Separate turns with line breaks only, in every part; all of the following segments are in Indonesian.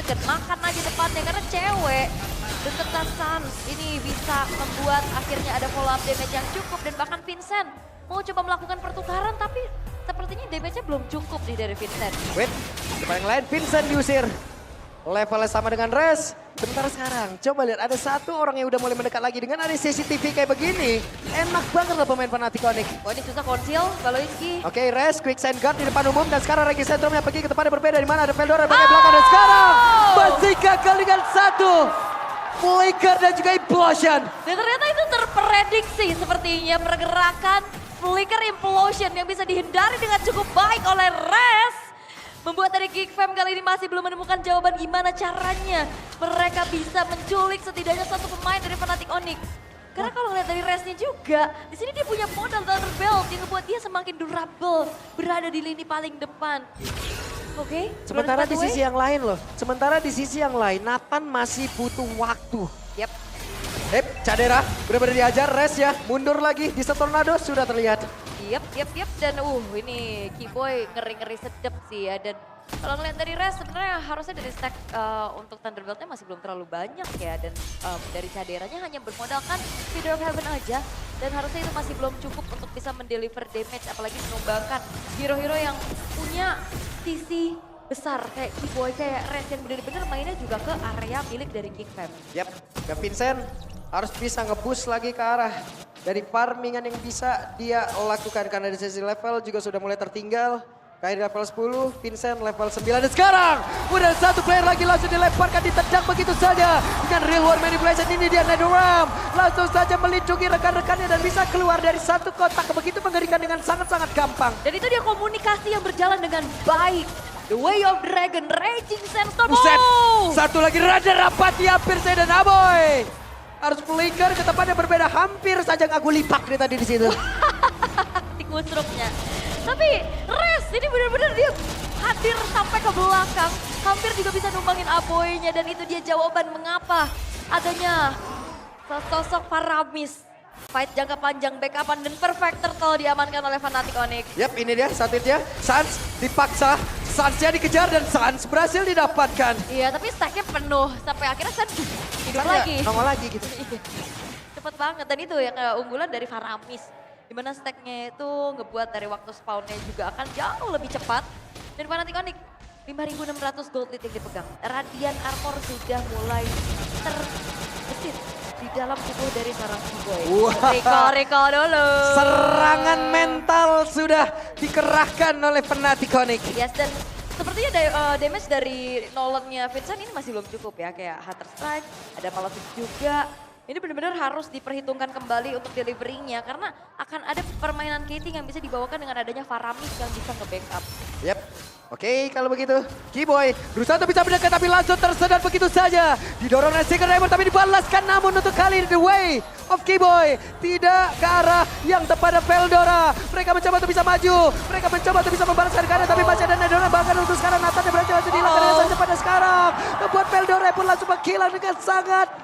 Awaken. Makan aja depannya karena cewek. Dan serta Sans ini bisa membuat akhirnya ada follow up damage yang cukup. Dan bahkan Vincent mau coba melakukan pertukaran tapi sepertinya damage-nya belum cukup nih dari Vincent.
Wait, depan yang lain Vincent diusir. Levelnya sama dengan Res. Bentar sekarang, coba lihat ada satu orang yang udah mulai mendekat lagi dengan ada CCTV kayak begini. Enak banget lah pemain Fnatic Onyx.
Oh ini susah konsil, Baloiski.
Oke, Res, quick send guard di depan umum dan sekarang Regi Centrumnya pergi ke tempat yang berbeda di mana ada Veldora di bagian belakang dan sekarang masih gagal dengan satu. Flicker dan juga Implosion.
Dan ternyata itu terprediksi sepertinya pergerakan Flicker Implosion yang bisa dihindari dengan cukup baik oleh Res. Membuat dari Geek Fam kali ini masih belum menemukan jawaban gimana caranya mereka bisa menculik setidaknya satu pemain dari Fnatic Onyx. Karena kalau lihat dari Resnya juga, di sini dia punya modal Thunder Belt yang membuat dia semakin durable berada di lini paling depan. Oke.
Sementara di sisi yang lain loh, sementara di sisi yang lain Nathan masih butuh waktu.
Yap.
Cadera benar-benar diajar, Res ya mundur lagi di Tornado sudah terlihat.
Yap. Dan ini Keyboy ngeri-ngeri sedep sih ya. Dan kalau ngeliat dari Res sebenarnya harusnya dari stack untuk Thunderbolt-nya masih belum terlalu banyak ya. Dan dari caderanya hanya bermodalkan Feeder of Heaven aja. Dan harusnya itu masih belum cukup untuk bisa mendeliver damage. Apalagi menumbangkan hero-hero yang punya sisi besar kayak Keyboy, kayak Res yang benar-benar mainnya juga ke area milik dari King Fam.
Yap, dan Vincent harus bisa nge-boost lagi ke arah dari farmingan yang bisa dia lakukan karena di sisi level juga sudah mulai tertinggal. Kairi level 10, Vincent level 9 dan sekarang udah satu player lagi langsung dilemparkan ditendang begitu saja. Dengan real world manipulation ini dia Netherrealm langsung saja melindungi rekan-rekannya dan bisa keluar dari satu kotak begitu mengerikan dengan sangat-sangat gampang.
Dan itu dia komunikasi yang berjalan dengan baik. The Way of Dragon, Raging Sandstorm.
Buset, satu lagi rada rapat hampir saya dan Aboy. Harus flicker ke tempat yang berbeda, hampir saja ngaku lipak dia tadi di situ.
Tikusruknya. Tapi Res ini benar-benar dia hadir sampai ke belakang. Hampir juga bisa numbangin Aboy-nya dan itu dia jawaban mengapa adanya sosok Faramis. Fight jangka panjang, backupan dan perfect turtle diamankan oleh Fnatic Onyx.
Yap, ini dia saat itu ya. Sans dipaksa, Sansnya dikejar dan Sans berhasil didapatkan.
Iya, tapi stacknya penuh sampai akhirnya Sans hidup
Sans
lagi.
nongol lagi gitu.
Iya. Cepet banget dan itu ya keunggulan dari Faramis. Dimana stacknya itu ngebuat dari waktu spawnnya juga akan jauh lebih cepat. Dan Fnatic Onyx 5.600 gold lead yang dipegang. Radiant Armor sudah mulai terbesit di dalam tubuh dari seorang Keyboy. Recall dulu.
Serangan mental sudah dikerahkan oleh Fnatic Onyx.
Yes, dan sepertinya damage dari Nolan-nya Vincent ini masih belum cukup ya. Kayak Hunter Strike, ada Malefic juga. Ini benar-benar harus diperhitungkan kembali untuk delivery-nya. Karena akan ada permainan Kating yang bisa dibawakan dengan adanya Faramis yang bisa nge-backup.
Yap. Oke, kalau begitu Keyboy berusaha untuk bisa mendekat tapi langsung tersedot begitu saja. Didorong oleh Secret Diamond tapi dibalaskan namun untuk kali ini The Way of Keyboy tidak ke arah yang tepat Veldora. Mereka mencoba untuk bisa maju, mereka mencoba untuk bisa membalaskan kanan tapi masih ada Nedora bahkan untuk sekarang Nathan yang berhasil langsung dihilangkan dengan sangat cepat dan sekarang. Membuat Veldora pun langsung menghilang dengan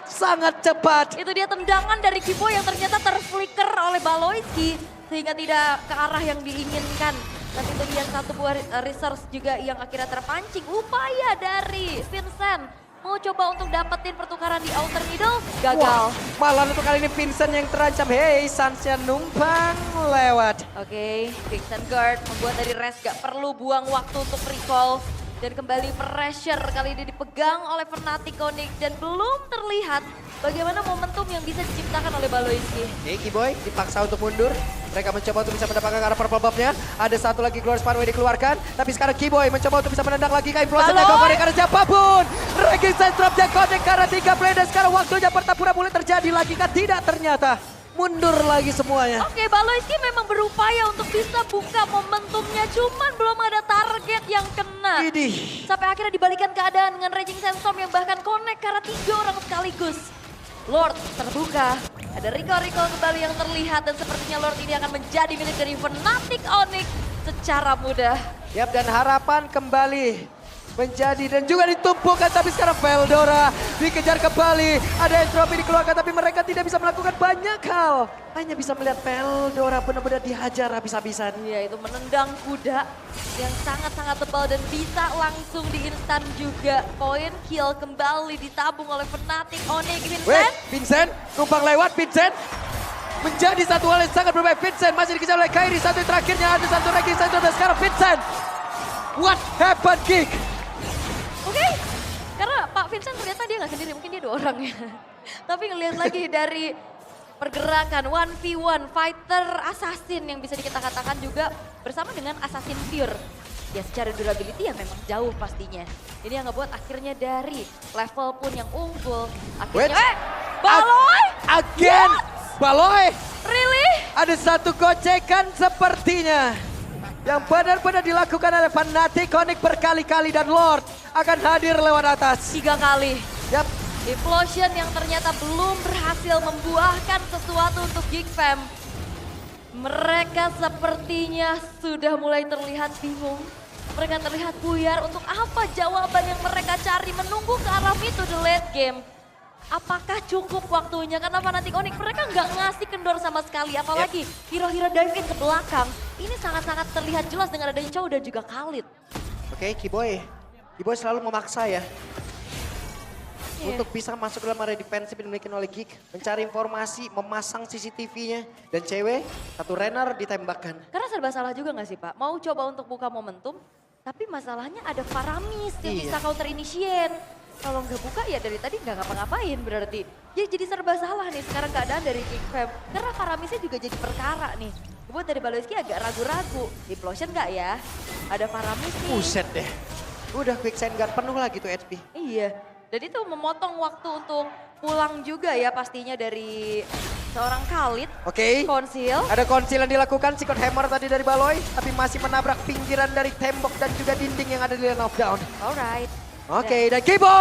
sangat cepat.
Itu dia tendangan dari Keyboy yang ternyata terflicker oleh Baloiski sehingga tidak ke arah yang diinginkan. Dan itu dia satu buah resource juga yang akhirnya terpancing. Upaya dari Vincent mau coba untuk dapetin pertukaran di outer middle, gagal.
Wah, malah untuk kali ini Vincent yang terancam. Hey, Sansnya numpang lewat.
Oke, Vincent guard membuat dari Res gak perlu buang waktu untuk recall. Dan kembali pressure kali ini dipegang oleh Fnatic Onyx dan belum terlihat bagaimana momentum yang bisa diciptakan oleh Baloiski.
Oke, Keyboy dipaksa untuk mundur. Mereka mencoba untuk bisa mendapatkan arah purple buff-nya. Ada satu lagi Glorious Pathway dikeluarkan. Tapi sekarang Keyboy mencoba untuk bisa menendang lagi ke Implosion dan Gokone karena siapapun. Raging Sandstorm Gokone karena 3 play dan sekarang waktunya pertempuran mulai terjadi lagi kan tidak ternyata. Mundur lagi semuanya.
Oke, Baloiski memang berupaya untuk bisa buka momentumnya, cuman belum ada target yang kena.
Idih.
Sampai akhirnya dibalikan keadaan dengan Raging Sandstorm yang bahkan connect karena 3 orang sekaligus. Lord terbuka, ada recall kembali yang terlihat dan sepertinya Lord ini akan menjadi milik dari Fnatic Onyx secara mudah.
Yap, dan harapan kembali menjadi dan juga ditumpukan, tapi sekarang Veldora dikejar kembali. Ada entropy dikeluarkan tapi mereka tidak bisa melakukan banyak hal. Hanya bisa melihat Veldora benar-benar dihajar habis-habisan.
Iya, itu menendang kuda yang sangat-sangat tebal dan bisa langsung di instan juga. Poin kill kembali ditabung oleh Fnatic. Onyx, Vincent.
Vincent numpang lewat, Vincent. Menjadi satu hal yang sangat berbahaya. Vincent masih dikejar oleh Kairi. Satu yang terakhirnya ada satu lagi. Satu dan sekarang Vincent. What happened, Geek?
Oke, karena Pak Vincent ternyata dia nggak sendiri, mungkin dia 2 orang ya. Tapi ngelihat lagi dari pergerakan 1v1 fighter assassin yang bisa kita katakan juga bersama dengan assassin pure. Ya secara durability ya memang jauh pastinya. Ini yang ngebuat akhirnya dari level pun yang unggul. Akhirnya, Baloy!
Again! Baloy!
Really?
Ada satu gocekan sepertinya. Yang benar-benar dilakukan oleh Fnatic Onyx berkali-kali dan Lord akan hadir lewat atas.
3 kali.
Yap.
Implosion yang ternyata belum berhasil membuahkan sesuatu untuk Geek Fam. Mereka sepertinya sudah mulai terlihat bingung. Mereka terlihat buyar untuk apa jawaban yang mereka cari, menunggu ke arah mid to the late game. Apakah cukup waktunya? Karena Fnatic Onyx mereka nggak ngasih kendor sama sekali. Apalagi hero-hero dive in ke belakang. Ini sangat-sangat terlihat jelas dengan adanya Chow dan juga Khalid.
Oke, Kiboy. Kiboy selalu memaksa ya. Untuk bisa masuk dalam area defensif yang dimiliki oleh Geek. Mencari informasi, memasang CCTV-nya. Dan cewek, satu Renner ditembakkan.
Karena serba salah juga nggak sih Pak? Mau coba untuk buka momentum. Tapi masalahnya ada Faramis yang bisa counter initiate. Kalau nggak buka ya dari tadi nggak ngapa-ngapain berarti. Ya jadi serba salah nih sekarang keadaan dari Geek Fam. Karena Faramisnya juga jadi perkara nih. Buat dari Baloyski agak ragu-ragu. Implosion nggak ya? Ada Faramis nih.
Buset deh. Udah quick send guard penuh lagi tuh HP.
Iya. Dan itu memotong waktu untuk pulang juga ya pastinya dari seorang Khalid.
Oke.
Konsil.
Ada konsil yang dilakukan, Secret Hammer tadi dari Baloy. Tapi masih menabrak pinggiran dari tembok dan juga dinding yang ada di lane of down.
Alright.
Oke, dan Kiboy!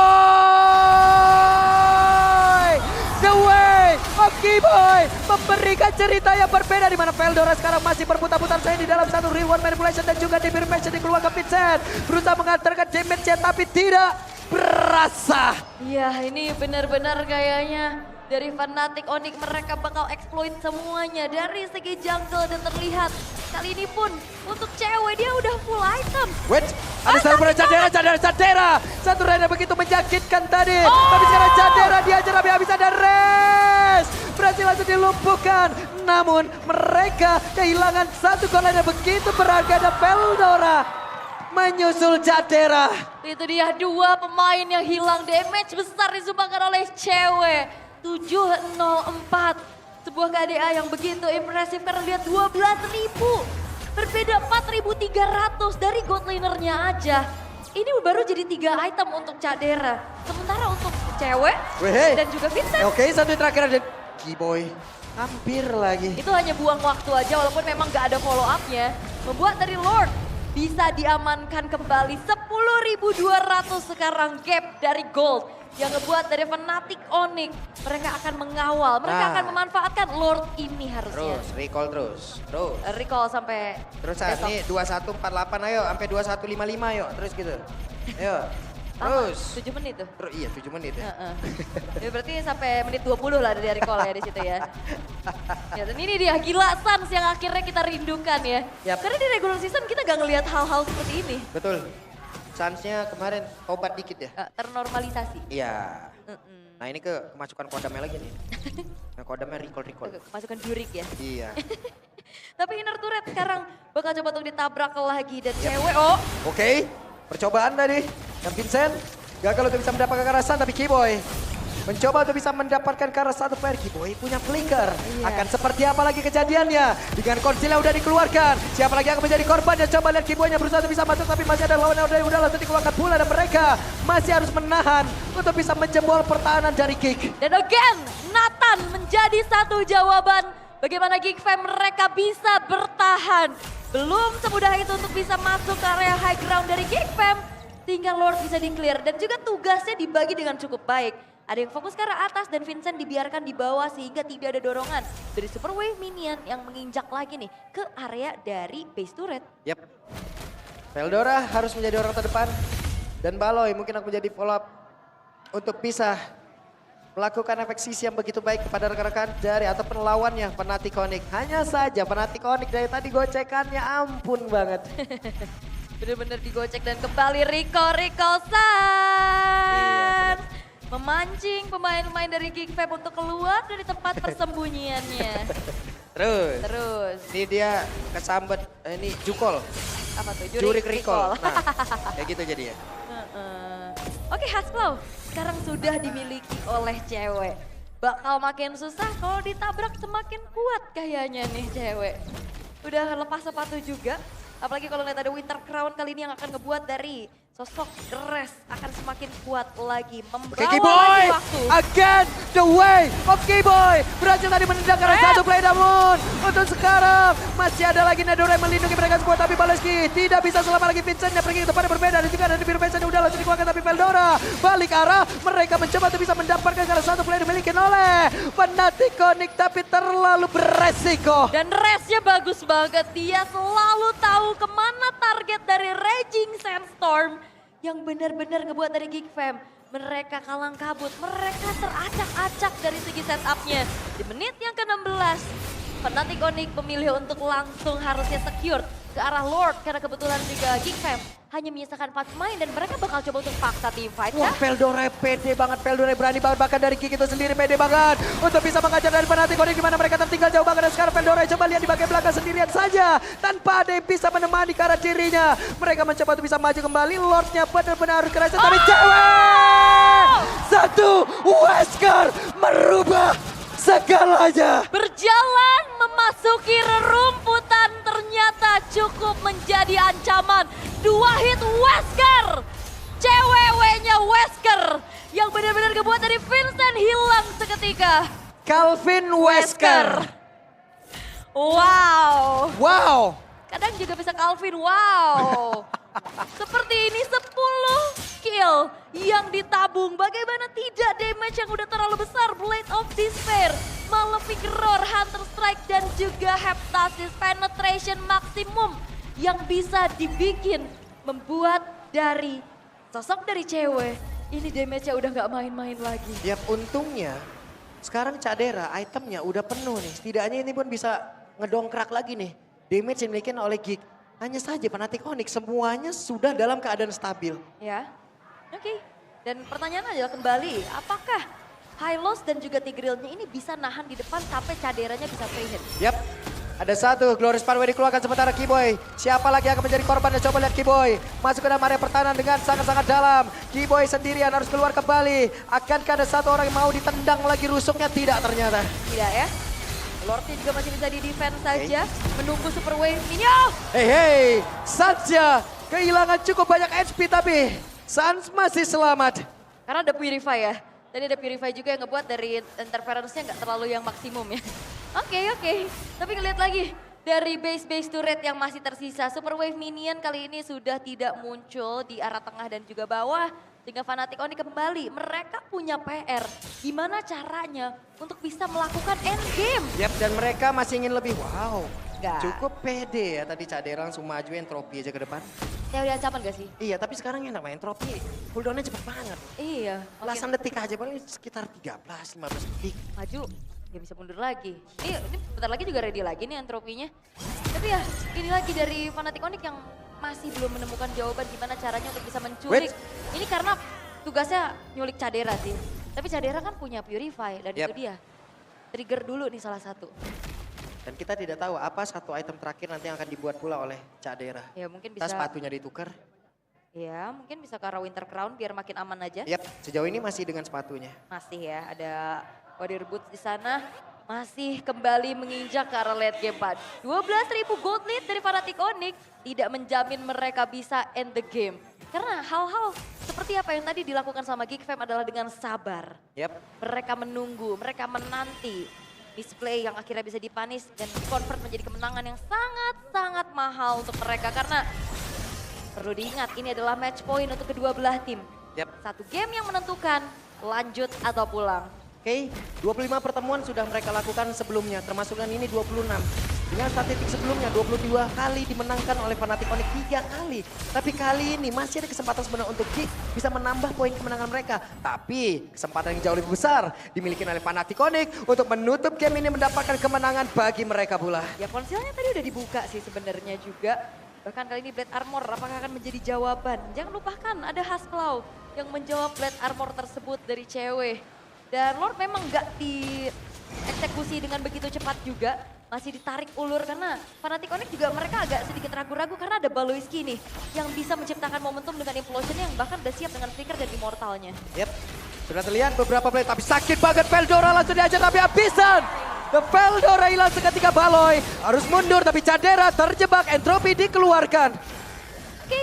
The way of Kiboy memberikan cerita yang berbeda di mana Veldora sekarang masih berputar-putar saya di dalam satu reward manipulation dan juga Deep Manipulation dikeluarkan Vincent. Berusaha mengantarkan damage-nya tapi tidak berasa.
Iya, ini benar-benar kayaknya dari Fnatic Onyx mereka bakal exploit semuanya dari segi jungle dan terlihat kali ini pun untuk cewek dia udah full item.
Wait, ada seorang Cadera. Satu Rene begitu menyakitkan tadi. Tapi sekarang Cadera diajar habis-habisan dan Res. Berhasil langsung dilumpuhkan. Namun mereka kehilangan satu korban yang begitu berharga dan Veldora menyusul Cadera.
Itu dia 2 pemain yang hilang, damage besar disumbangkan oleh cewek. 704. Sebuah KDA yang begitu impresif karena lihat 12.000. Berbeda 4.300 dari god lanernya aja. Ini baru jadi 3 item untuk Cadera. Sementara untuk cewek dan juga Vincent.
Oke, satu yang terakhir ada Kiboy. Hampir lagi.
Itu hanya buang waktu aja walaupun memang gak ada follow up-nya. Membuat dari Lord bisa diamankan kembali 10.200 sekarang gap dari gold. Yang ngebuat dari Fnatic Onyx mereka akan mengawal, mereka akan memanfaatkan Lord ini harusnya.
Terus, recall terus.
Recall sampai
Terus
besok.
ini 2148 ayo, sampai 2155 yuk, terus gitu. Ayo, terus.
7 menit tuh.
Iya 7 menit ya.
Ya berarti sampai menit 20 lah dari recall ya di situ ya. Ya dan ini dia gila Suns yang akhirnya kita rindukan ya.
Yap.
Karena di regular season kita gak ngelihat hal-hal seperti ini.
Betul. Suns-nya kemarin tobat dikit ya.
Ternormalisasi.
Iya. Nah ini kemasukan kodamnya lagi nih. Nah kodamnya recall.
Masukkan jurik ya.
Iya.
Tapi inner turret sekarang bakal coba untuk ditabrak lagi dan cewek
Oke, percobaan tadi. Dan Vincent gagal untuk bisa mendapatkan kekerasan tapi Kiboy mencoba untuk bisa mendapatkan ke arah satu player. Kiboy punya flicker. Akan seperti apa lagi kejadiannya? Dengan konsil yang udah dikeluarkan. Siapa lagi yang akan menjadi korban? Dan coba lihat Kiboynya berusaha untuk bisa masuk. Tapi masih ada lawan yang udah langsung dikeluarkan pula. Dan mereka masih harus menahan untuk bisa menjebol pertahanan dari Geek.
Dan again, Nathan menjadi satu jawaban. Bagaimana Geek Fam mereka bisa bertahan. Belum semudah itu untuk bisa masuk ke area high ground dari Geek Fam. Tinggal Lord bisa di-clear. Dan juga tugasnya dibagi dengan cukup baik. Ada yang fokus ke arah atas dan Vincent dibiarkan di bawah sehingga tidak ada dorongan dari Super Wave Minion yang menginjak lagi nih ke area dari base turret.
Yap. Veldora harus menjadi orang terdepan. Dan Baloy mungkin akan menjadi follow up untuk bisa melakukan efek sisi yang begitu baik kepada rekan-rekan dari ataupun lawannya Fnatic. Hanya saja Fnatic dari tadi gocekannya ampun banget.
Bener-bener digocek dan kembali Rico San. Memancing pemain-pemain dari Geekfam untuk keluar dari tempat persembunyiannya.
Terus. Ini dia kesambet, ini Jukol.
Apa tuh?
Jurik Recall. Nah, kayak gitu jadinya.
Oke, Hasplow sekarang sudah dimiliki oleh cewek. Bakal makin susah kalau ditabrak semakin kuat kayaknya nih cewek. Udah lepas sepatu juga. Apalagi kalau lihat ada Winter Crown kali ini yang akan ngebuat dari sosok Res akan semakin kuat lagi. Membawa
K-Boy
lagi waktu.
again the way of K-Boy. Berhasil tadi menendang karena satu play namun untuk sekarang masih ada lagi Nedore melindungi mereka semua tapi Baleski tidak bisa selama lagi. Vincentnya pergi ke tempat yang berbeda dan juga ada biru Vincent udah langsung dikeluarkan tapi Veldora balik arah. Mereka mencoba untuk bisa mendapatkan karena satu play dimiliki oleh Fnatic tapi terlalu beresiko.
Dan Resnya bagus banget, dia selalu tahu kemana target dari Raging Sandstorm yang benar-benar ngebuat dari Geekfam. Mereka kalang kabut, mereka teracak-acak dari segi setupnya. Di menit yang ke-16, Fnatic memilih untuk langsung harusnya secure ke arah Lord karena kebetulan juga Geekfam hanya menyisakan 4 pemain dan mereka bakal coba untuk paksa team fight.
Wah, Veldora pede banget, Veldora berani banget, bahkan dari Kick itu sendiri pede banget untuk bisa mengajar dari Fnatic di mana mereka tertinggal jauh banget. Dan sekarang Veldora coba lihat di bagian belakang sendirian saja tanpa ada yang bisa menemani ke arah dirinya. Mereka mencoba untuk bisa maju kembali, Lordnya benar-benar harus kerasa tapi cewek! Satu, Wesker merubah segalanya.
Berjalan memasuki rerumputan ternyata cukup menjadi ancaman. 2 hit Wesker, cewek-ceweknya Wesker yang benar-benar ngebuat dari Vincent hilang seketika.
Calvin Wesker.
Wow. Kadang juga bisa Calvin, wow. Seperti ini 10 kill yang ditabung. Bagaimana tidak damage yang udah terlalu besar. Blade of Despair, Malefic Roar, Hunter Strike dan juga Heptasis Penetration maksimum yang bisa dibikin membuat dari sosok dari cewek ini damage-nya udah gak main-main lagi.
Yap, untungnya sekarang Cadera itemnya udah penuh nih. Setidaknya ini pun bisa ngedongkrak lagi nih damage yang dimiliki oleh Geek. Hanya saja Fnatic semuanya sudah dalam keadaan stabil.
Ya, oke. Dan pertanyaan adalah kembali, apakah Hylos dan juga Tigrealnya ini bisa nahan di depan sampai Caderanya bisa free hit?
Yap, ada satu Glorious Pathway dikeluarkan sementara K-Boy. Siapa lagi yang akan menjadi korban? Dan coba lihat K-Boy masuk ke dalam area pertahanan dengan sangat-sangat dalam. K-Boy sendirian harus keluar kembali. Akankah ada satu orang yang mau ditendang lagi rusuknya? Tidak ternyata.
Tidak ya. Lordnya juga masih bisa di-defense saja. Menunggu Super Wave Minion.
Hey, Sansya kehilangan cukup banyak HP tapi Sans masih selamat.
Karena ada Purify ya. Tadi ada Purify juga yang ngebuat dari interference-nya nggak terlalu yang maksimum ya. Oke. Tapi ngeliat lagi dari base turret yang masih tersisa. Super Wave Minion kali ini sudah tidak muncul di arah tengah dan juga bawah. Sehingga Fnatic kembali, mereka punya PR. Gimana caranya untuk bisa melakukan endgame?
Yap, dan mereka masih ingin lebih. Wow,
Nggak.
cukup pede ya tadi Cadera langsung maju entropi aja ke depan.
Teori ancaman gak sih?
Iya, tapi sekarang enak main entropi. Cooldownnya cepet banget.
Iya.
Belasan detik aja, paling sekitar 13-15 detik.
Maju, dia bisa mundur lagi. Ini bentar lagi juga ready lagi nih entropinya. Tapi ya, ini lagi dari Fnatic yang masih belum menemukan jawaban gimana caranya untuk bisa menculik. Ini karena tugasnya nyulik Cadera sih. Tapi Cadera kan punya Purify dan itu dia. Trigger dulu nih salah satu.
Dan kita tidak tahu apa satu item terakhir nanti yang akan dibuat pula oleh Cadera.
Ya mungkin bisa.
Sepatunya ditukar.
Ya mungkin bisa ke arah Winter Crown biar makin aman aja.
Yap, sejauh ini masih dengan sepatunya.
Masih ya, ada Warrior Boots di sana. Masih kembali menginjak ke arah late game 4. 12.000 gold lead dari Fnatic tidak menjamin mereka bisa end the game. Karena hal-hal seperti apa yang tadi dilakukan sama Geekfam adalah dengan sabar.
Yap.
Mereka menunggu, mereka menanti display yang akhirnya bisa dipanis dan convert menjadi kemenangan yang sangat-sangat mahal untuk mereka. Karena perlu diingat ini adalah match point untuk kedua belah tim.
Yap.
Satu game yang menentukan lanjut atau pulang.
Oke, 25 pertemuan sudah mereka lakukan sebelumnya, termasuk dan ini 26. Dengan statistik sebelumnya 22 kali dimenangkan oleh Fnatic Onyx 3 kali. Tapi kali ini masih ada kesempatan sebenarnya untuk Geek bisa menambah poin kemenangan mereka. Tapi kesempatan yang jauh lebih besar dimiliki oleh Fnatic Onyx untuk menutup game ini mendapatkan kemenangan bagi mereka pula.
Ya konsilnya tadi udah dibuka sih sebenarnya juga. Bahkan kali ini Blade Armor apakah akan menjadi jawaban? Jangan lupakan ada Haskell yang menjawab Blade Armor tersebut dari cewek. Dan Lord memang nggak dieksekusi dengan begitu cepat juga. Masih ditarik ulur karena Fnatic Onyx juga mereka agak sedikit ragu-ragu karena ada Baloiski nih yang bisa menciptakan momentum dengan implosion yang bahkan udah siap dengan flicker dan immortalnya.
Yep, sudah terlihat beberapa play tapi sakit banget Veldora langsung diajar tapi habisan. The Veldora hilang seketika Baloy harus mundur tapi Cadera terjebak, entropi dikeluarkan.
Oke,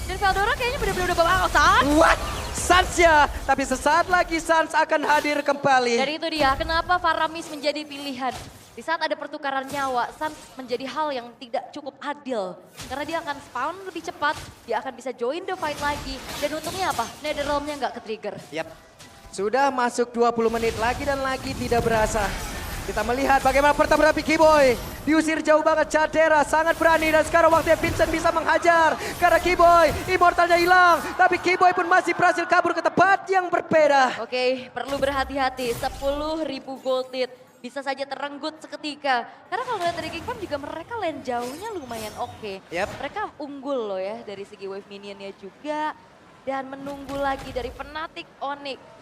dan Veldora kayaknya benar-benar udah bawa Sans.
What? Sans ya, tapi sesaat lagi Sans akan hadir kembali.
Dari itu dia, kenapa Faramis menjadi pilihan. Di saat ada pertukaran nyawa, Sans menjadi hal yang tidak cukup adil. Karena dia akan spawn lebih cepat, dia akan bisa join the fight lagi. Dan untungnya apa? Netherrealm-nya nggak ke-trigger.
Yap, sudah masuk 20 menit lagi dan lagi tidak berasa. Kita melihat bagaimana pertempuran Kiboy. Diusir jauh banget Cadera, sangat berani. Dan sekarang waktunya Vincent bisa menghajar. Karena Kiboy, immortalnya hilang. Tapi Kiboy pun masih berhasil kabur ke tempat yang berbeda.
Oke, perlu berhati-hati. 10.000 gold lead. Bisa saja terenggut seketika. Karena kalau lihat dari Geekfam juga mereka lane jauhnya lumayan oke.
Yep.
Mereka unggul loh ya dari segi wave minionnya juga. Dan menunggu lagi dari Fnatic Onyx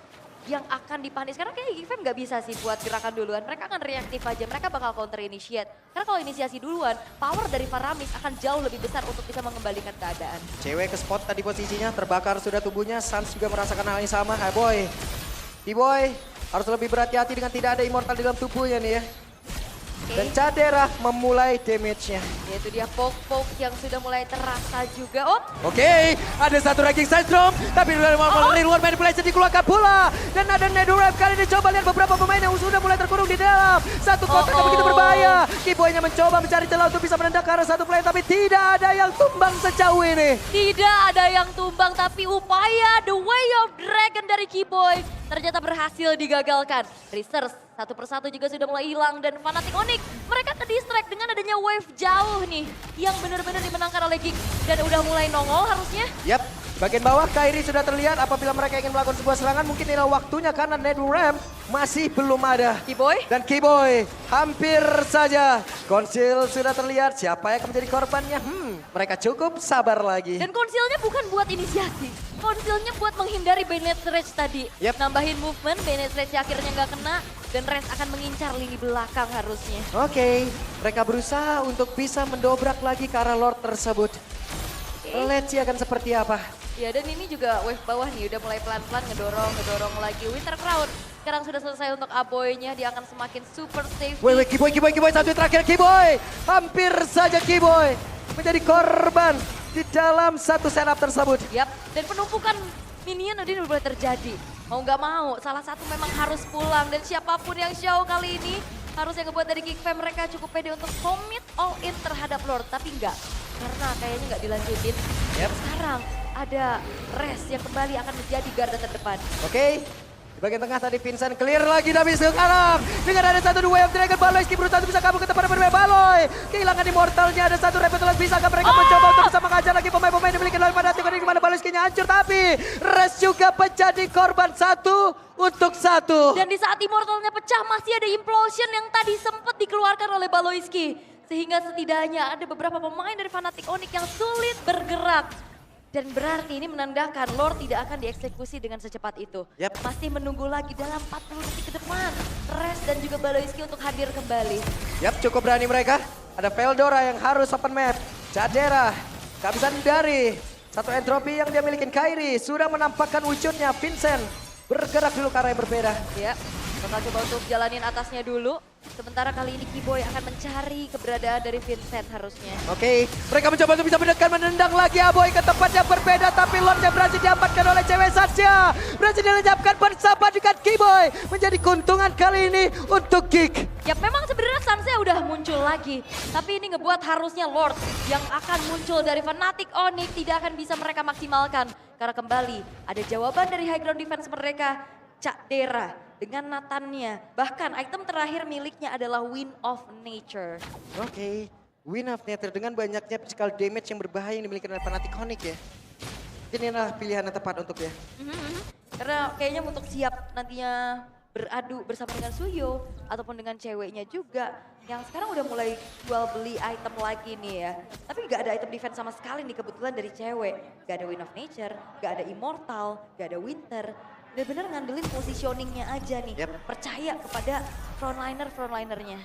yang akan dipanis. Karena kayak Geekfam nggak bisa sih buat gerakan duluan. Mereka akan reaktif aja, mereka bakal counter initiate. Karena kalau inisiasi duluan, power dari Faramis akan jauh lebih besar untuk bisa mengembalikan keadaan.
Cewek ke spot tadi posisinya, terbakar sudah tubuhnya. Sans juga merasakan hal yang sama. Hai boy, Kiboy harus lebih berhati-hati dengan tidak ada immortal di dalam tubuhnya nih ya. Dan Cadera memulai damage-nya.
Yaitu dia poke-poke yang sudah mulai terasa juga. Oh,
Oke, ada satu ranking Sandstorm, tapi luar manipulation dikeluarkan pula. Dan ada Netherrealm kali ini coba lihat beberapa pemain yang sudah mulai terkurung di dalam. Satu kotak yang begitu berbahaya. Kiboy-nya mencoba mencari celah untuk bisa menendang ke arah satu player, tapi tidak ada yang tumbang sejauh ini.
tidak ada yang tumbang, tapi upaya The Way of Dragon dari Kiboy ternyata berhasil digagalkan. Research satu persatu juga sudah mulai hilang dan Fnatic Onyx mereka ke-distract dengan adanya wave jauh nih yang benar-benar dimenangkan oleh Geek dan udah mulai nongol harusnya.
Yap, bagian bawah Kairi sudah terlihat apabila mereka ingin melakukan sebuah serangan mungkin inilah waktunya karena Netherrealm masih belum ada.
Kiboy
Dan Kiboy hampir saja. Konsil sudah terlihat siapa yang akan menjadi korbannya. Mereka cukup sabar lagi.
dan konsilnya bukan buat inisiasi. Konsilnya buat menghindari Bennett Rage tadi.
Yep.
Nambahin movement, Bennett Rage akhirnya nggak kena. Dan Rest akan mengincar lini belakang harusnya.
Oke, mereka berusaha untuk bisa mendobrak lagi ke arah Lord tersebut. Let's see akan seperti apa.
Ya dan ini juga wave bawah nih udah mulai pelan-pelan ngedorong lagi. Winter Crown sekarang sudah selesai untuk Aboy-nya. Dia akan semakin super safe.
Wait, Kiboy, satu yang terakhir Kiboy. Hampir saja Kiboy menjadi korban di dalam satu setup tersebut.
Yap, dan penumpukan minion udah mulai terjadi. Mau nggak mau, salah satu memang harus pulang. Dan siapapun yang show kali ini, harusnya ngebuat dari Geekfam mereka cukup pede untuk commit all in terhadap Lord. Tapi enggak, karena kayaknya nggak dilanjutin.
Yep.
Sekarang ada Rest yang kembali akan menjadi garda terdepan.
Oke, di bagian tengah tadi Vincent clear lagi tapi sekarang dengan ada satu dua yang Dragon Baloiski berusaha untuk bisa kabur ke tempat berbeda. Baloy kehilangan immortalnya, ada satu repetulan bisakah mereka mencoba untuk bisa mengajar lagi pemain-pemain dimiliki oleh Fnatic Onyx di mana Baloiskinya hancur tapi Rest juga menjadi korban 1-1.
Dan di saat immortalnya pecah masih ada implosion yang tadi sempat dikeluarkan oleh Baloiski. Sehingga setidaknya ada beberapa pemain dari Fnatic Onyx yang sulit bergerak. Dan berarti ini menandakan Lord tidak akan dieksekusi dengan secepat itu.
Yap.
Masih menunggu lagi dalam 40 detik ke depan. Rest dan juga Baloiski untuk hadir kembali.
Yap, cukup berani mereka. Ada Veldora yang harus open map. Cadera gak bisa hindari. Satu entropi yang dia miliki Kairi sudah menampakkan wujudnya. Vincent bergerak dulu ke arah yang berbeda.
Ya, bakal coba untuk jalanin atasnya dulu. Sementara kali ini Kiboy akan mencari keberadaan dari Vincent harusnya.
Oke, mereka mencoba untuk bisa mendekat, menendang lagi Aboy ke tempat yang berbeda. Tapi Lordnya berhasil diamankan oleh cewek saja. Berhasil dilenyapkan bersama dengan Kiboy. Menjadi keuntungan kali ini untuk Geek.
Ya memang sebenarnya Sansa udah muncul lagi. Tapi ini ngebuat harusnya Lord yang akan muncul dari Fnatic Onyx tidak akan bisa mereka maksimalkan. Karena kembali ada jawaban dari high ground defense mereka, Cadera. dengan Nathannya. Bahkan item terakhir miliknya adalah Wind of Nature.
Oke, Wind of Nature dengan banyaknya physical damage yang berbahaya yang dimiliki oleh Fnatic Onyx ya. Ini adalah pilihan yang tepat untuk ya.
Karena kayaknya untuk siap nantinya beradu bersama dengan Suyo ataupun dengan ceweknya juga yang sekarang udah mulai jual beli item lagi nih ya. Tapi gak ada item defense sama sekali nih kebetulan dari cewek. Gak ada Wind of Nature, gak ada Immortal, gak ada Winter. Bener-bener ngandelin positioningnya aja nih. Percaya kepada frontlinernya.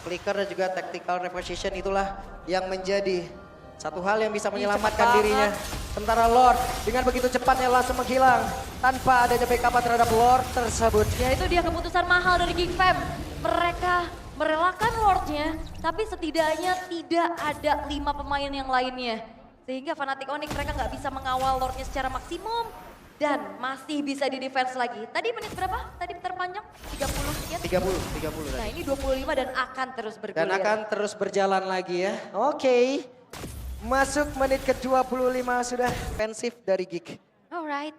Flicker dan juga tactical reposition itulah yang menjadi satu hal yang bisa menyelamatkan dirinya. Sementara Lord dengan begitu cepatnya langsung menghilang tanpa adanya backup terhadap Lord tersebut.
Ya itu dia keputusan mahal dari Geek Fam. Mereka merelakan Lordnya, tapi setidaknya tidak ada 5 pemain yang lainnya. Sehingga Fnatic Onyx mereka nggak bisa mengawal Lordnya secara maksimum. Dan masih bisa di defense lagi. Tadi menit berapa? Tadi terpanjang? 30 sekian?
30
Nah
tadi.
ini 25 dan akan terus bergulir.
Dan akan terus berjalan lagi ya. Oke. Masuk menit ke-25 sudah defensif dari Geek.
Alright.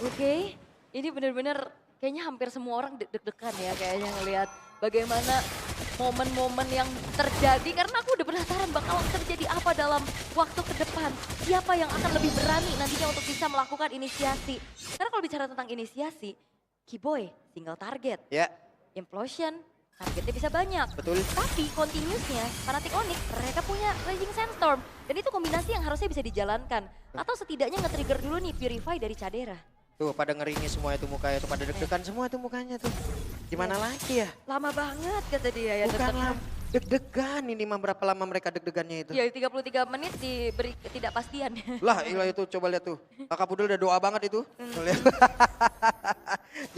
Oke. Ini benar-benar kayaknya hampir semua orang deg-degan ya kayaknya ngelihat bagaimana momen-momen yang terjadi. Karena aku udah penasaran bakal terjadi apa dalam waktu ke depan. Siapa yang akan lebih berani nantinya untuk bisa melakukan inisiasi. Karena kalau bicara tentang inisiasi, Kiboy single target.
Ya.
Implosion, targetnya bisa banyak.
Betul.
Tapi continuousnya Fnatic Onyx mereka punya Raging Sandstorm. Dan itu kombinasi yang harusnya bisa dijalankan. Atau setidaknya nge-trigger dulu nih Purify dari Cadera.
Tuh pada ngeringis semua itu mukanya tuh, pada deg-degan semua tuh mukanya tuh. Gimana lagi ya?
Lama banget kata dia ya.
Bukan lama, deg-degan ini mah berapa lama mereka deg-degannya itu.
Ya 33 menit diberi ketidakpastian.
Lah ilah itu coba lihat tuh. Kakak Pudel udah doa banget itu. Tuh, lihat.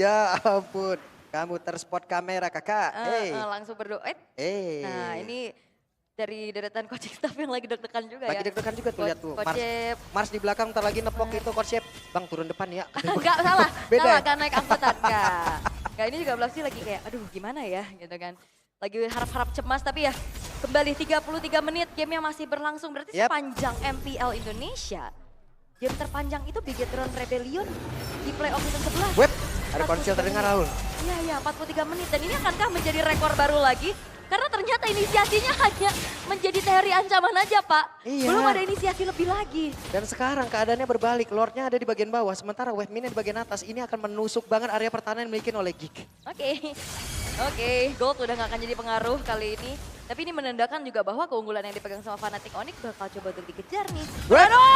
Ya ampun. Kamu terspot kamera kakak.
Langsung berdoa. Nah ini dari deretan coaching staff yang lagi deg-degan juga ya.
Lagi deg-degan juga tuh lihat tuh.
Coach
Mars di belakang ntar lagi nepok itu Coach. Bang turun depan ya.
Enggak salah,
Beda
salah
ya?
kan naik angkutan. Enggak, ini juga Blacksy lagi kayak aduh gimana ya gitu kan. Lagi harap-harap cemas tapi ya kembali 33 menit gamenya masih berlangsung. Berarti sepanjang MPL Indonesia. Game terpanjang itu Bigetron Rebellion di playoff season 11.
Web, ada konsil terdengar Raul.
Iya, 43 menit. Dan ini akankah menjadi rekor baru lagi? Karena ternyata inisiasinya hanya menjadi teori ancaman aja Pak.
Iya.
Belum ada inisiasi lebih lagi.
Dan sekarang keadaannya berbalik, Lordnya ada di bagian bawah, sementara Wave Minion di bagian atas. Ini akan menusuk banget area pertahanan yang dimiliki oleh Geek.
Oke, Gold udah gak akan jadi pengaruh kali ini. Tapi ini menandakan juga bahwa keunggulan yang dipegang sama Fnatic Onyx bakal coba untuk dikejar nih.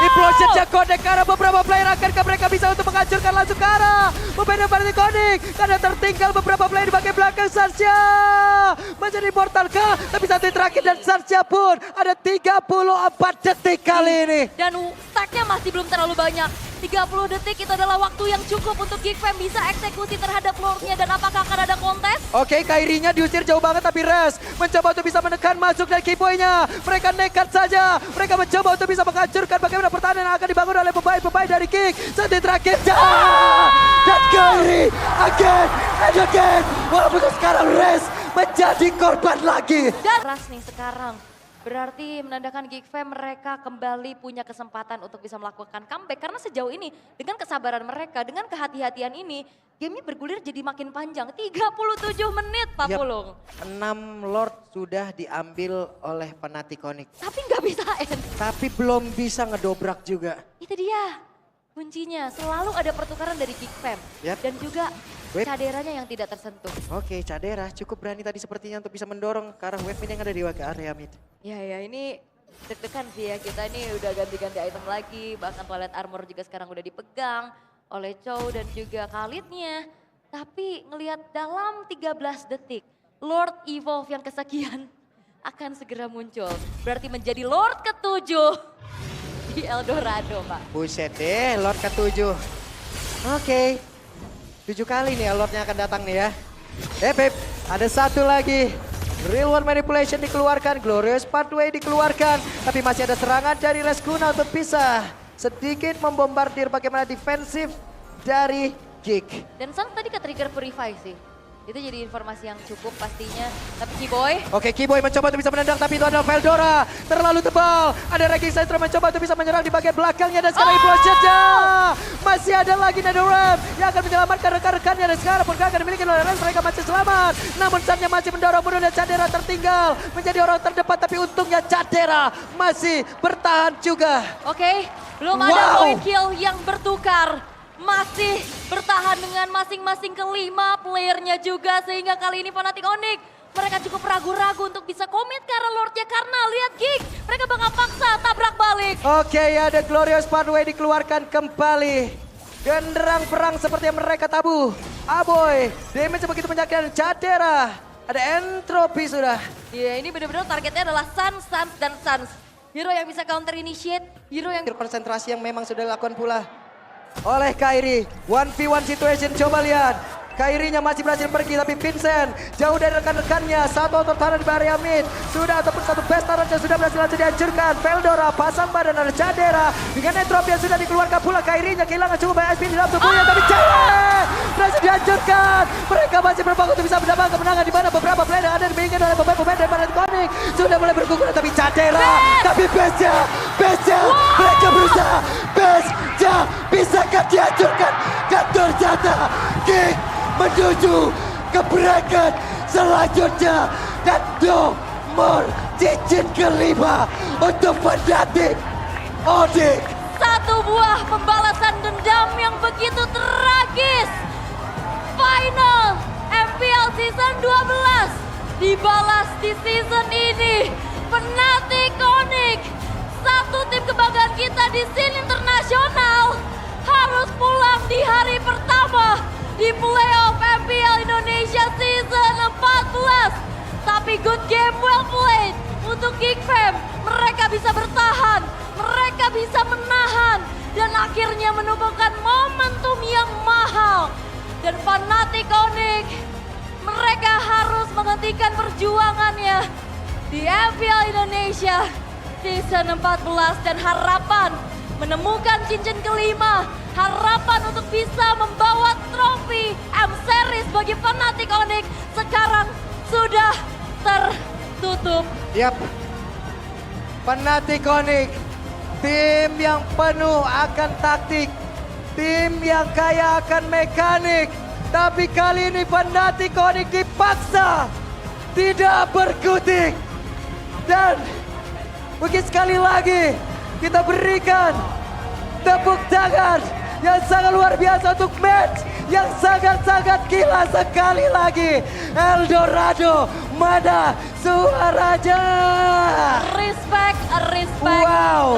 Implosion connect ke arah beberapa player, akankah mereka bisa untuk menghancurkan langsung ke arah pemain Fnatic Onyx? Karena tertinggal beberapa player di bagian belakang. Sarsha menjadi immortal kah? Tapi satu terakhir dan Sarsha pun ada 34 detik kali ini.
Dan stacknya masih belum terlalu banyak. 30 detik itu adalah waktu yang cukup untuk Geek Fam bisa eksekusi terhadap Lordnya. Dan apakah akan ada kontes?
Oke, Kairinya diusir jauh banget tapi Res mencoba untuk bisa menekan masuk dari Kiboy-nya. Mereka nekat saja. Mereka mencoba untuk bisa menghancurkan bagaimana pertahanan yang akan dibangun oleh pemain-pemain dari Geek. Satu terakhir. Dan Kairi again and again. Walaupun sekarang Res menjadi korban lagi.
Dan ras nih sekarang. Berarti menandakan Geek Fam mereka kembali punya kesempatan untuk bisa melakukan comeback. Karena sejauh ini dengan kesabaran mereka, dengan kehati-hatian ini, gamenya bergulir jadi makin panjang. 37 menit Pak Pulung.
6 Lord sudah diambil oleh Fnatic Onyx.
Tapi nggak bisa end.
Tapi belum bisa ngedobrak juga.
Itu dia kuncinya. Selalu ada pertukaran dari Geek Fam. Dan juga Caderanya yang tidak tersentuh.
Oke, Cadera cukup berani tadi sepertinya untuk bisa mendorong ke arah Wave Mid yang ada di area mid.
Ya ini deg-degan sih ya, kita ini udah ganti-ganti item lagi. Bahkan toilet armor juga sekarang udah dipegang oleh Chow dan juga Khalidnya. Tapi ngelihat dalam 13 detik, Lord Evolve yang kesekian akan segera muncul. Berarti menjadi Lord ke-7 di Eldorado, Pak.
Buset deh, Lord ke-7. Oke. 7 kali nih Lordnya akan datang nih ya. Beb, ada satu lagi. Real World Manipulation dikeluarkan, Glorious Pathway dikeluarkan. Tapi masih ada serangan dari Leskuna untuk bisa sedikit membombardir bagaimana defensif dari Geek.
Dan Sang tadi ke-trigger Purify sih. Itu jadi informasi yang cukup pastinya. Tapi Kiboy,
Oke, Kiboy mencoba untuk bisa menendang, tapi itu adalah Veldora. Terlalu tebal. Ada Raging Sentrum mencoba untuk bisa menyerang di bagian belakangnya. Dan sekarang Implosionnya. Masih ada lagi NetherRealm yang akan menyelamatkan rekan-rekannya. Dan sekarang pun akan dimiliki oleh Rams, mereka masih selamat. Namun saatnya masih mendorong mundur dan Cadera tertinggal. Menjadi orang terdepan, tapi untungnya Cadera masih bertahan juga.
oke, belum ada point kill yang bertukar. Masih bertahan dengan masing-masing kelima playernya juga. Sehingga kali ini Fnatic Onyx mereka cukup ragu-ragu untuk bisa komit ke arah Lordnya. Karena lihat Gig, mereka bakal paksa tabrak balik.
Oke, ada Glorious Pathway dikeluarkan kembali. Genderang perang seperti yang mereka tabuh. Aboy, damage begitu menyakitkan. Cadera, ada Entropy sudah.
Iya, ini benar-benar targetnya adalah Sans dan Sans. Hero yang bisa counter initiate, hero yang...
Konsentrasi yang memang sudah dilakukan pula oleh Kairi. 1v1 situation, coba lihat. Kairinya masih berhasil pergi, tapi Vincent jauh dari rekan-rekannya. Satu tertahan di area mid. Sudah ataupun satu best talent yang sudah berhasil dihancurkan. Veldora pasang badan ada Cadera. Dengan Entropy yang sudah dikeluarkan pula. Kairinya kehilangan cukup banyak SP di dalam tubuhnya. Tapi Cadera berhasil dihancurkan. Mereka masih berbangun untuk bisa mendapatkan kemenangan. Di mana beberapa player yang ada diinginkan oleh pemain-pemain dari Fnatic Onyx sudah mulai berguguran. Tapi Cadera, tapi bestnya, mereka berusaha. Bestnya bisakah dihancurkan? Dan ternyata King menuju ke bracket selanjutnya. Dan nomor cincin kelima untuk Fnatic Onyx.
Satu buah pembalasan dendam yang begitu tragis. Final MPL Season 12 dibalas di season ini. Fnatic Onyx, satu tim kebanggaan kita di scene internasional, harus pulang di hari pertama di playoff MPL Indonesia Season 14. Tapi good game well played untuk Geek Fam. Mereka bisa bertahan, mereka bisa menahan, dan akhirnya menemukan momentum yang mahal. Dan Fnatic Onyx, mereka harus menghentikan perjuangannya di MPL Indonesia Season 14. Dan harapan menemukan cincin kelima, harapan untuk bisa membawa trofi M-Series bagi Fnatic Onyx sekarang sudah tertutup.
Yap, Fnatic Onyx, tim yang penuh akan taktik, tim yang kaya akan mekanik. Tapi kali ini Fnatic Onyx dipaksa tidak berkutik. Dan mungkin sekali lagi kita berikan tepuk tangan yang sangat luar biasa untuk match yang sangat-sangat gila sekali lagi. Eldorado, mana suaranya?
Respect.
Wow.